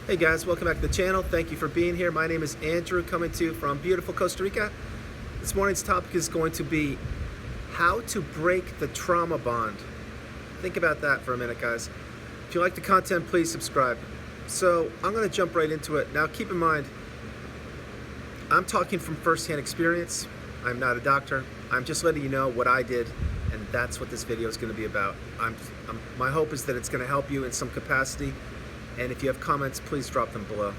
Hey guys, welcome back to the channel. Thank you for being here. My name is Andrew, coming to you from beautiful Costa Rica. This morning's topic is going to be how to break the trauma bond. Think about that for a minute, guys. If you like the content, please subscribe. So I'm going to jump right into it. Now keep in mind, I'm talking from first-hand experience. I'm not a doctor. I'm just letting you know what I did, and that's what this video is going to be about. My hope is that it's going to help you in some capacity. And if you have comments, please drop them below.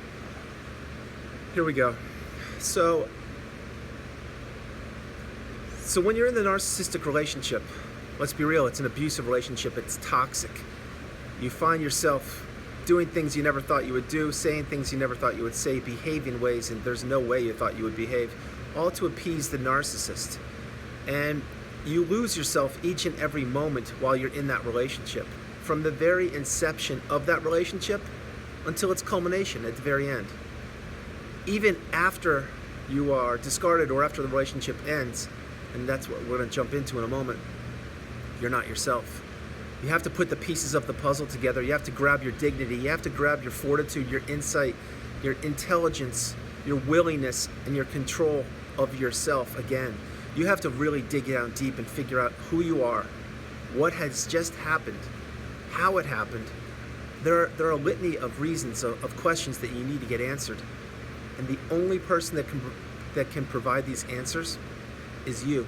Here we go. So when you're in the narcissistic relationship, let's be real, it's an abusive relationship, it's toxic. You find yourself doing things you never thought you would do, saying things you never thought you would say, behaving ways and there's no way you thought you would behave, all to appease the narcissist. And you lose yourself each and every moment while you're in that relationship. From the very inception of that relationship until its culmination at the very end. Even after you are discarded or after the relationship ends, and that's what we're going to jump into in a moment, you're not yourself. You have to put the pieces of the puzzle together. You have to grab your dignity. You have to grab your fortitude, your insight, your intelligence, your willingness, and your control of yourself again. You have to really dig down deep and figure out who you are, what has just happened, how it happened. There are a litany of reasons, of questions that you need to get answered. And the only person that can provide these answers is you.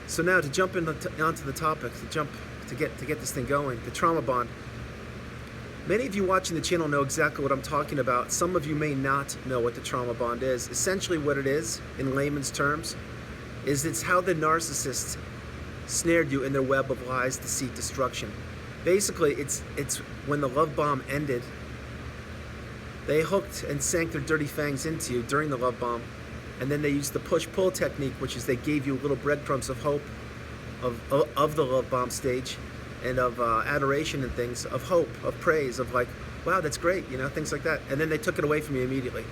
So now to jump onto the topic, to get this thing going, the trauma bond. Many of you watching the channel know exactly what I'm talking about. Some of you may not know what the trauma bond is. Essentially what it is, in layman's terms, is it's how the narcissist snared you in their web of lies, deceit, destruction. Basically, it's when the love bomb ended, they hooked and sank their dirty fangs into you during the love bomb, and then they used the push-pull technique, which is they gave you little breadcrumbs of hope, of the love bomb stage, and of adoration and things, of hope, of praise, of like, wow, that's great, you know, things like that. And then they took it away from you immediately.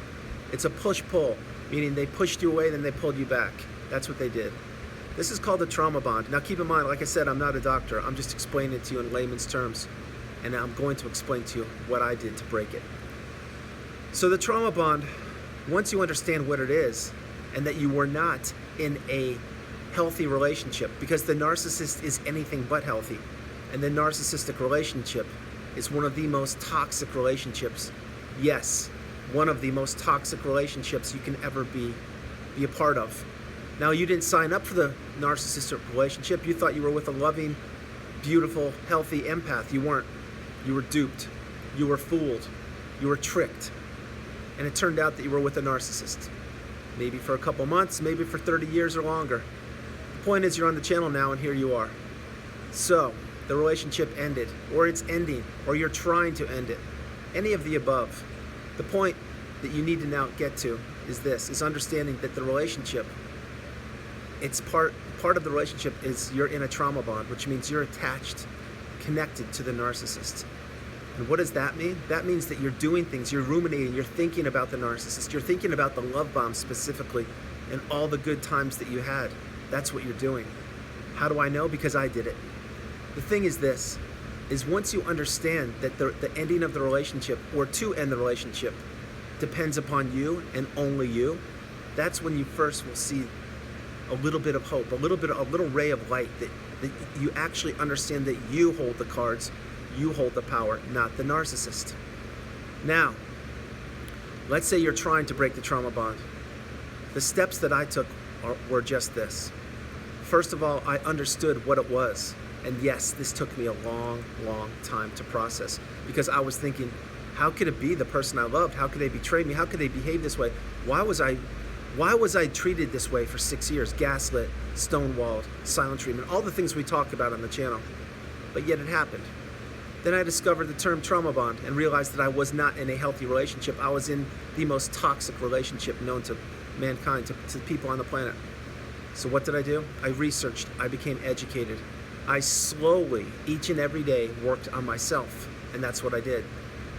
It's a push-pull, meaning they pushed you away, then they pulled you back. That's what they did. This is called the trauma bond. Now keep in mind, like I said, I'm not a doctor. I'm just explaining it to you in layman's terms. And I'm going to explain to you what I did to break it. So the trauma bond, once you understand what it is, and that you were not in a healthy relationship, because the narcissist is anything but healthy. And the narcissistic relationship is one of the most toxic relationships. Yes, one of the most toxic relationships you can ever be a part of. Now, you didn't sign up for the narcissistic relationship. You thought you were with a loving, beautiful, healthy empath. You weren't. You were duped. You were fooled. You were tricked. And it turned out that you were with a narcissist. Maybe for a couple months, maybe for 30 years or longer. The point is, you're on the channel now, and here you are. So, the relationship ended, or it's ending, or you're trying to end it. Any of the above. The point that you need to now get to is this, is understanding that the relationship, it's part of the relationship is you're in a trauma bond, which means you're attached, connected to the narcissist. And what does that mean? That means that you're doing things, you're ruminating, you're thinking about the narcissist, you're thinking about the love bomb specifically, and all the good times that you had. That's what you're doing. How do I know? Because I did it. The thing is this, is once you understand that the ending of the relationship, or to end the relationship, depends upon you and only you, that's when you first will see a little bit of hope, a little ray of light, that you actually understand that you hold the cards, you hold the power, not the narcissist. Now, let's say you're trying to break the trauma bond. The steps that I took were just this. First of all, I understood what it was. And yes, this took me a long, long time to process, because I was thinking, how could it be the person I loved? How could they betray me? How could they behave this way? Why was I treated this way for 6 years? Gaslit, stonewalled, silent treatment, all the things we talk about on the channel. But yet it happened. Then I discovered the term trauma bond and realized that I was not in a healthy relationship. I was in the most toxic relationship known to mankind, to people on the planet. So what did I do? I researched, I became educated. I slowly, each and every day, worked on myself, and that's what I did.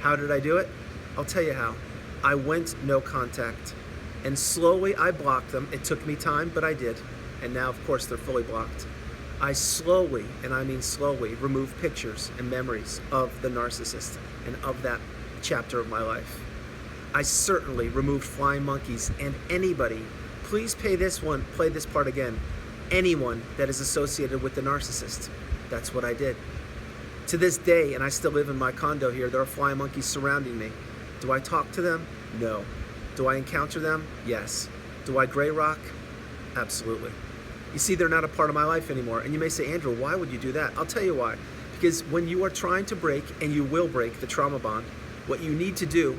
How did I do it? I'll tell you how. I went no contact. And slowly I blocked them. It took me time, but I did. And now, of course, they're fully blocked. I slowly, and I mean slowly, remove pictures and memories of the narcissist and of that chapter of my life. I certainly removed flying monkeys, and anybody, please play this part again, anyone that is associated with the narcissist. That's what I did. To this day, and I still live in my condo here, there are flying monkeys surrounding me. Do I talk to them? No. Do I encounter them? Yes. Do I gray rock? Absolutely. You see, they're not a part of my life anymore. And you may say, Andrew, why would you do that? I'll tell you why. Because when you are trying to break, and you will break, the trauma bond, what you need to do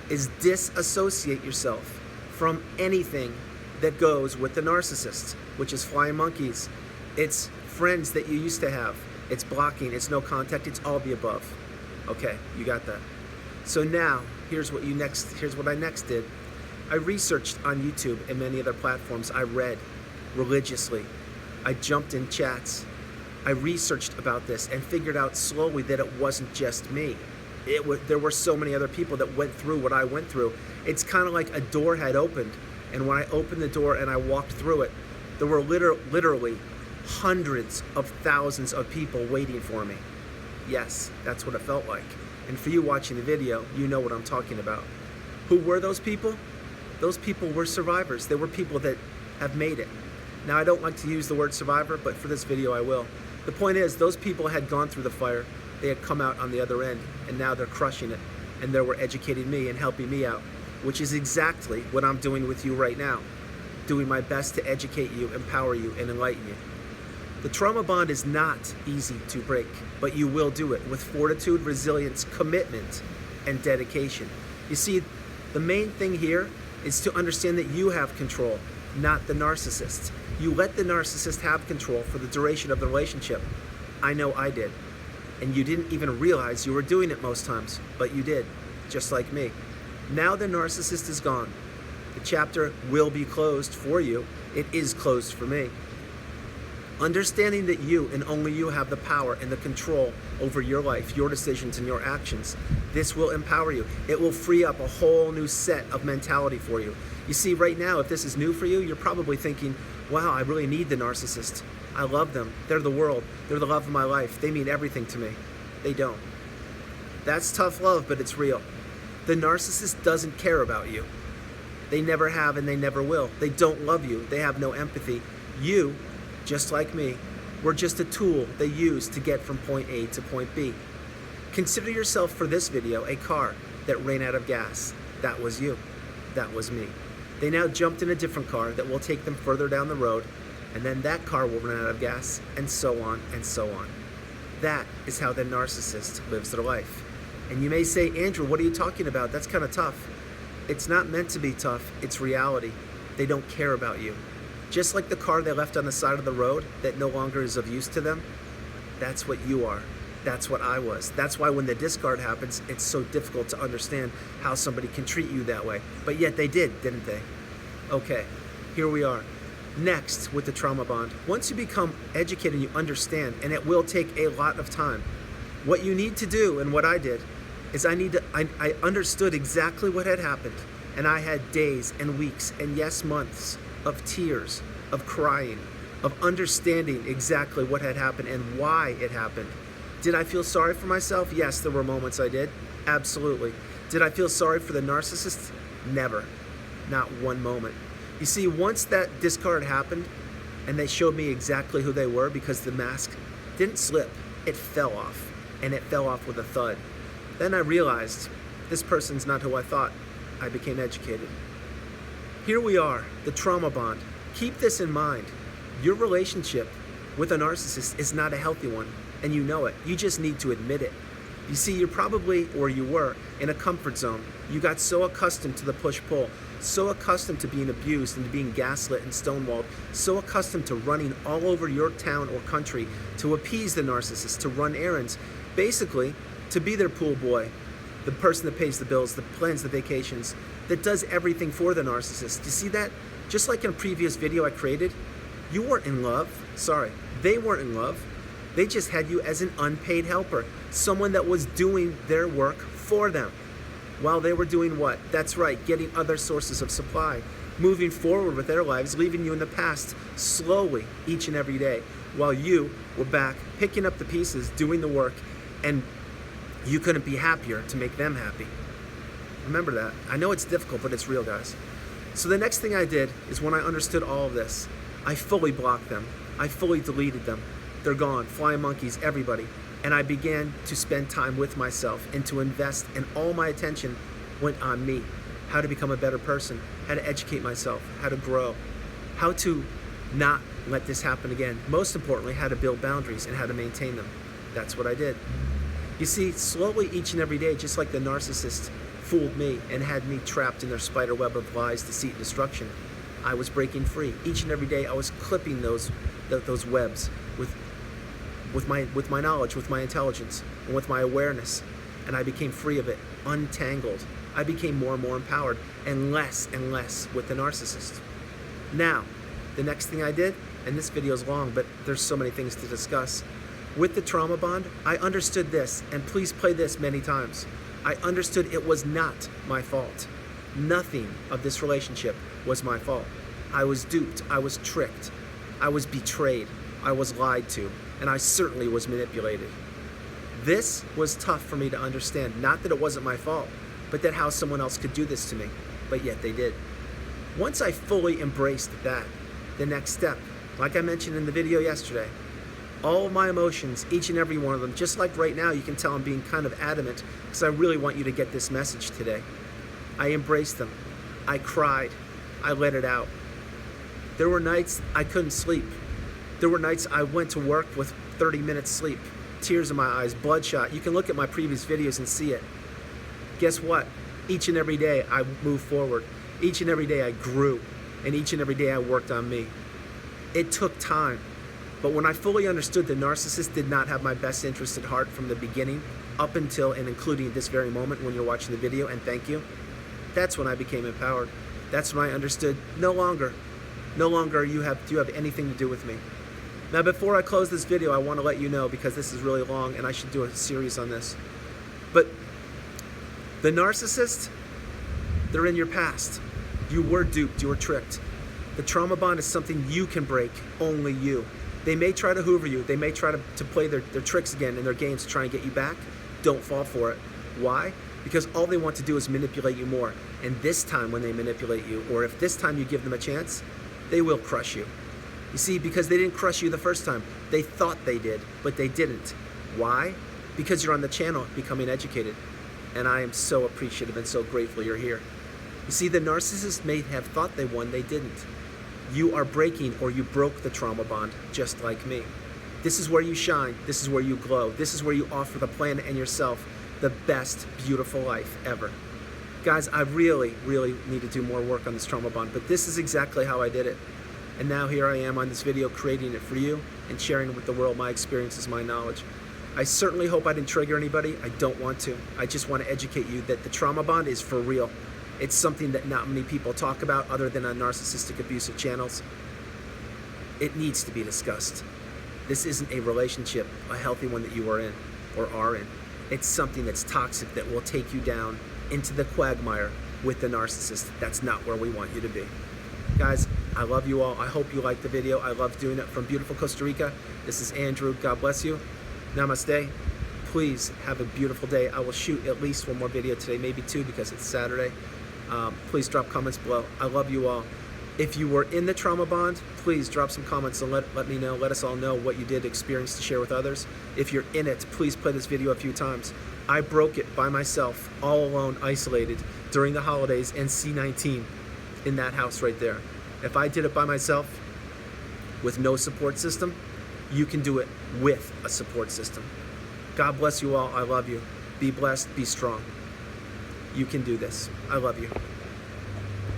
is disassociate yourself from anything that goes with the narcissist, which is flying monkeys. It's friends that you used to have. It's blocking, it's no contact, it's all the above. Okay, you got that. So now, here's what I next did. I researched on YouTube and many other platforms. I read religiously. I jumped in chats. I researched about this and figured out slowly that it wasn't just me. There were so many other people that went through what I went through. It's kind of like a door had opened, and when I opened the door and I walked through it, there were literally hundreds of thousands of people waiting for me. Yes, that's what it felt like. And for you watching the video, you know what I'm talking about. Who were those people? Those people were survivors. They were people that have made it. Now, I don't like to use the word survivor, but for this video I will. The point is, those people had gone through the fire, they had come out on the other end, and now they're crushing it. And they were educating me and helping me out, which is exactly what I'm doing with you right now. Doing my best to educate you, empower you, and enlighten you. The trauma bond is not easy to break, but you will do it with fortitude, resilience, commitment, and dedication. You see, the main thing here is to understand that you have control, not the narcissist. You let the narcissist have control for the duration of the relationship. I know I did. And you didn't even realize you were doing it most times, but you did, just like me. Now the narcissist is gone. The chapter will be closed for you. It is closed for me. Understanding that you and only you have the power and the control over your life, your decisions, and your actions, this will empower you. It will free up a whole new set of mentality for you. You see, right now, if this is new for you, you're probably thinking, wow, I really need the narcissist. I love them. They're the world. They're the love of my life. They mean everything to me. They don't. That's tough love, but it's real. The narcissist doesn't care about you. They never have and they never will. They don't love you. They have no empathy. You, just like me, were just a tool they use to get from point A to point B. Consider yourself for this video a car that ran out of gas. That was you. That was me. They now jumped in a different car that will take them further down the road, and then that car will run out of gas, and so on and so on. That is how the narcissist lives their life. And you may say, Andrew, what are you talking about? That's kind of tough. It's not meant to be tough. It's reality. They don't care about you. Just like the car they left on the side of the road that no longer is of use to them, that's what you are. That's what I was. That's why when the discard happens, it's so difficult to understand how somebody can treat you that way. But yet they did, didn't they? Okay, here we are. Next, with the trauma bond. Once you become educated and you understand, and it will take a lot of time, what you need to do, and what I did, is I understood exactly what had happened. And I had days and weeks and yes, months of tears, of crying, of understanding exactly what had happened and why it happened. Did I feel sorry for myself? Yes, there were moments I did. Absolutely. Did I feel sorry for the narcissist? Never. Not one moment. You see, once that discard happened and they showed me exactly who they were, because the mask didn't slip, it fell off, and it fell off with a thud. Then I realized this person's not who I thought. I became educated. Here we are, the trauma bond. Keep this in mind. Your relationship with a narcissist is not a healthy one, and you know it. You just need to admit it. You see, you're probably, or you were, in a comfort zone. You got so accustomed to the push-pull, so accustomed to being abused and to being gaslit and stonewalled, so accustomed to running all over your town or country to appease the narcissist, to run errands, basically to be their pool boy, the person that pays the bills, that plans the vacations, that does everything for the narcissist. You see that? Just like in a previous video I created, you weren't in love. Sorry, they weren't in love. They just had you as an unpaid helper, someone that was doing their work for them. While they were doing what? That's right, getting other sources of supply, moving forward with their lives, leaving you in the past slowly each and every day, while you were back picking up the pieces, doing the work, and you couldn't be happier to make them happy. Remember that. I know it's difficult, but it's real, guys. So the next thing I did is when I understood all of this, I fully blocked them. I fully deleted them. They're gone. Flying monkeys, everybody. And I began to spend time with myself and to invest, and all my attention went on me. How to become a better person, how to educate myself, how to grow, how to not let this happen again. Most importantly, how to build boundaries and how to maintain them. That's what I did. You see, slowly each and every day, just like the narcissist fooled me and had me trapped in their spider web of lies, deceit, and destruction, I was breaking free. Each and every day I was clipping those webs with my knowledge, with my intelligence, and with my awareness, and I became free of it, untangled. I became more and more empowered, and less with the narcissist. Now, the next thing I did, and this video is long, but there's so many things to discuss. With the trauma bond, I understood this, and please play this many times. I understood it was not my fault. Nothing of this relationship was my fault. I was duped, I was tricked, I was betrayed, I was lied to, and I certainly was manipulated. This was tough for me to understand. Not that it wasn't my fault, but that how someone else could do this to me, but yet they did. Once I fully embraced that, the next step, like I mentioned in the video yesterday, all of my emotions, each and every one of them, just like right now, you can tell I'm being kind of adamant because I really want you to get this message today. I embraced them. I cried. I let it out. There were nights I couldn't sleep. There were nights I went to work with 30 minutes sleep, tears in my eyes, bloodshot. You can look at my previous videos and see it. Guess what? Each and every day I moved forward. Each and every day I grew. And each and every day I worked on me. It took time. But when I fully understood the narcissist did not have my best interest at heart from the beginning, up until and including this very moment when you're watching the video, and thank you, that's when I became empowered. That's when I understood no longer do you have anything to do with me. Now, before I close this video, I want to let you know, because this is really long and I should do a series on this, but the narcissist, they're in your past. You were duped, you were tricked. The trauma bond is something you can break, only you. They may try to hoover you. They may try to play their tricks again in their games to try and get you back. Don't fall for it. Why? Because all they want to do is manipulate you more. And this time when they manipulate you, or if this time you give them a chance, they will crush you. You see, because they didn't crush you the first time. They thought they did, but they didn't. Why? Because you're on the channel Becoming Educated. And I am so appreciative and so grateful you're here. You see, the narcissist may have thought they won, they didn't. You are breaking, or you broke the trauma bond, just like me. This is where you shine. This is where you glow. This is where you offer the planet and yourself the best, beautiful life ever. Guys, I really need to do more work on this trauma bond, but this is exactly how I did it. And now here I am on this video creating it for you and sharing with the world my experiences, my knowledge. I certainly hope I didn't trigger anybody. I don't want to. I just want to educate you that the trauma bond is for real. It's something that not many people talk about other than on narcissistic abusive channels. It needs to be discussed. This isn't a relationship, a healthy one that you are in or are in. It's something that's toxic that will take you down into the quagmire with the narcissist. That's not where we want you to be. Guys, I love you all. I hope you liked the video. I love doing it from beautiful Costa Rica. This is Andrew. God bless you. Namaste. Please have a beautiful day. I will shoot at least one more video today, maybe two because it's Saturday. Please drop comments below. I love you all. If you were in the trauma bond, please drop some comments and let me know. Let us all know what you did experience to share with others. If you're in it, please play this video a few times. I broke it by myself, all alone, isolated, during the holidays and C19 in that house right there. If I did it by myself with no support system, you can do it with a support system. God bless you all. I love you. Be blessed. Be strong. You can do this. I love you.